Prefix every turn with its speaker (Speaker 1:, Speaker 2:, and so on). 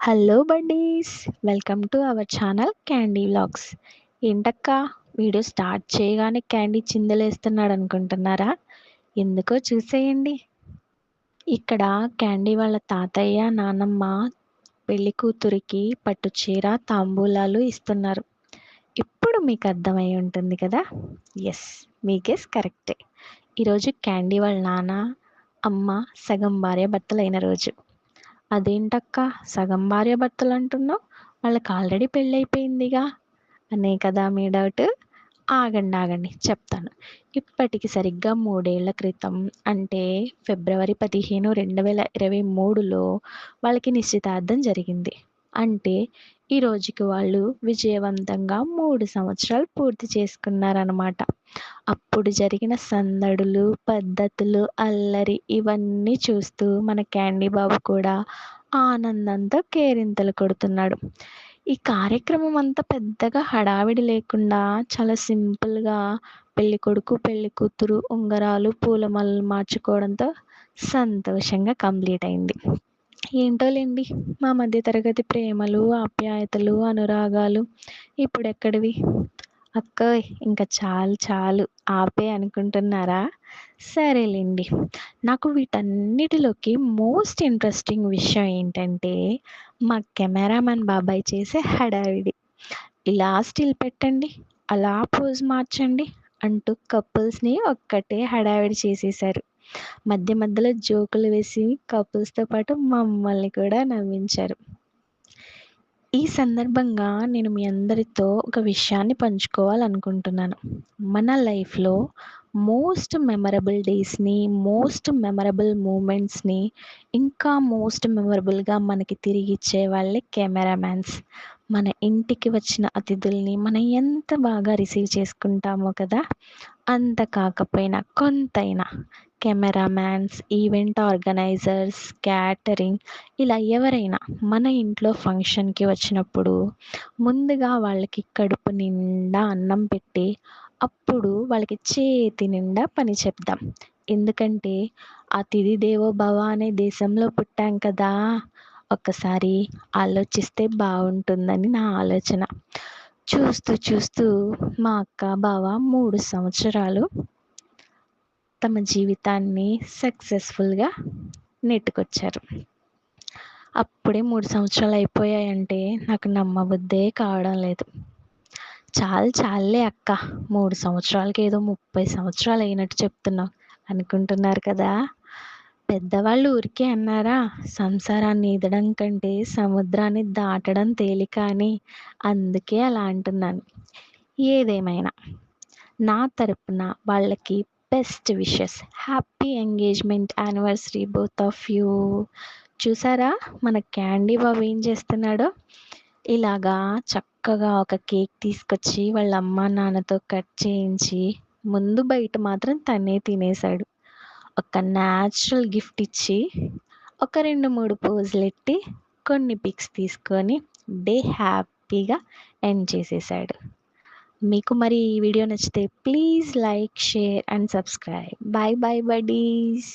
Speaker 1: Hello buddies, welcome to our channel candy vlogs. ఏంటక్క video start చేయగానే candy చిందలేస్తున్నాడు అనుకుంటున్నారా? ఎందుకో చూసేయండి. ఇక్కడ క్యాండీ వాళ్ళ తాతయ్య నానమ్మ పెళ్లి కూతురికి పట్టు చీర తాంబూలాలు ఇస్తున్నారు. ఇప్పుడు మీకు అర్థమై ఉంటుంది కదా. ఎస్, మీ గెస్ కరెక్టే. ఈరోజు క్యాండీ వాళ్ళ నాన్న అమ్మ సగం భార్య భర్తలైన రోజు. అదేంటక్క సగం భార్య భర్తలు అంటున్నావు, వాళ్ళకి ఆల్రెడీ పెళ్ళైపోయిందిగా అనే కదా మీ డౌట్. ఆగండి చెప్తాను. ఇప్పటికి సరిగ్గా 3 ఏళ్ల క్రితం, అంటే ఫిబ్రవరి 15, 2023లో వాళ్ళకి నిశ్చితార్థం జరిగింది. అంటే ఈ రోజుకి వాళ్ళు విజయవంతంగా 3 సంవత్సరాలు పూర్తి చేసుకున్నారన్నమాట. అప్పుడు జరిగిన సందడులు, పద్ధతులు, అల్లరి ఇవన్నీ చూస్తూ మన క్యాండీ బాబు కూడా ఆనందంతో కేరింతలు కొడుతున్నాడు. ఈ కార్యక్రమం అంతా పెద్దగా హడావిడి లేకుండా చాలా సింపుల్గా పెళ్లి కొడుకు పెళ్లి కూతురు ఉంగరాలు పూలమాలలు మార్చుకోవడంతో సంతోషంగా కంప్లీట్ అయింది. ఏంటోలేండి, మా మధ్య తరగతి ప్రేమలు, ఆప్యాయతలు, అనురాగాలు ఇప్పుడెక్కడివి. అక్కోయ్ ఇంకా చాలు చాలు ఆపే అనుకుంటున్నారా? సరేలేండి. నాకు వీటన్నిటిలోకి మోస్ట్ ఇంట్రెస్టింగ్ విషయం ఏంటంటే మా కెమెరామెన్ బాబాయ్ చేసే హడావిడి. ఇలా స్టిల్ పెట్టండి, అలా పోజ్ మార్చండి అంటూ కపుల్స్ని ఒక్కటే హడావిడి చేసేశారు. మధ్య మధ్యలో జోకులు వేసి కపుల్స్తో పాటు మమ్మల్ని కూడా నవ్వించారు. ఈ సందర్భంగా నేను మీ అందరితో ఒక విషయాన్ని పంచుకోవాలనుకుంటున్నాను. మన లైఫ్లో మోస్ట్ మెమరబుల్ డేస్ని, మోస్ట్ మెమరబుల్ మూమెంట్స్ని, ఇంకా మోస్ట్ మెమరబుల్గా మనకి తిరిగి ఇచ్చే వాళ్ళే కెమెరామ్యాన్స్. మన ఇంటికి వచ్చిన అతిథుల్ని మనం ఎంత బాగా రిసీవ్ చేసుకుంటామో కదా. అంత కాకపోయినా కొంతైనా కెమెరామ్యాన్స్, ఈవెంట్ ఆర్గనైజర్స్, క్యాటరింగ్ ఇలా ఎవరైనా మన ఇంట్లో ఫంక్షన్కి వచ్చినప్పుడు ముందుగా వాళ్ళకి కడుపు నిండా అన్నం పెట్టి అప్పుడు వాళ్ళకి చేతి నిండా పని చెప్దాం. ఎందుకంటే అతిథి దేవో భవ అనే దేశంలో పుట్టాం కదా. ఒక్కసారి ఆలోచిస్తే బాగుంటుందని నా ఆలోచన. చూస్తూ చూస్తూ మా అక్క బావ 3 సంవత్సరాలు తమ జీవితాన్ని సక్సెస్ఫుల్గా నెట్టుకొచ్చారు. అప్పుడే 3 సంవత్సరాలు అయిపోయాయంటే నాకు నమ్మబుద్దే కావడం లేదు. చాలే అక్క, 3 సంవత్సరాలకి ఏదో 30 సంవత్సరాలు అయినట్టు చెప్తున్నావు అనుకుంటున్నారు కదా. పెద్దవాళ్ళు ఊరికే అన్నారా, సంసారాన్ని ఈదడం కంటే సముద్రాన్ని దాటడం తేలిక అని. అందుకే అలా అంటున్నాను. ఏదేమైనా నా తరపున వాళ్ళకి best wishes. Happy engagement anniversary both of you. చూసారా మన క్యాండీ బాబు ఏం చేస్తున్నాడో? ఇలాగా చక్కగా ఒక కేక్ తీసుకొచ్చి వాళ్ళ అమ్మ నాన్నతో కట్ చేయించి ముందు బయట మాత్రం తనే తినేశాడు. ఒక న్యాచురల్ గిఫ్ట్ ఇచ్చి ఒక 2-3 పోజులు ఎట్టి కొన్ని పిక్స్ తీసుకొని డే హ్యాపీగా ఎండ్ చేసేసాడు. మీకు మరి ఈ వీడియో నచ్చితే please like, share and subscribe. Bye bye buddies.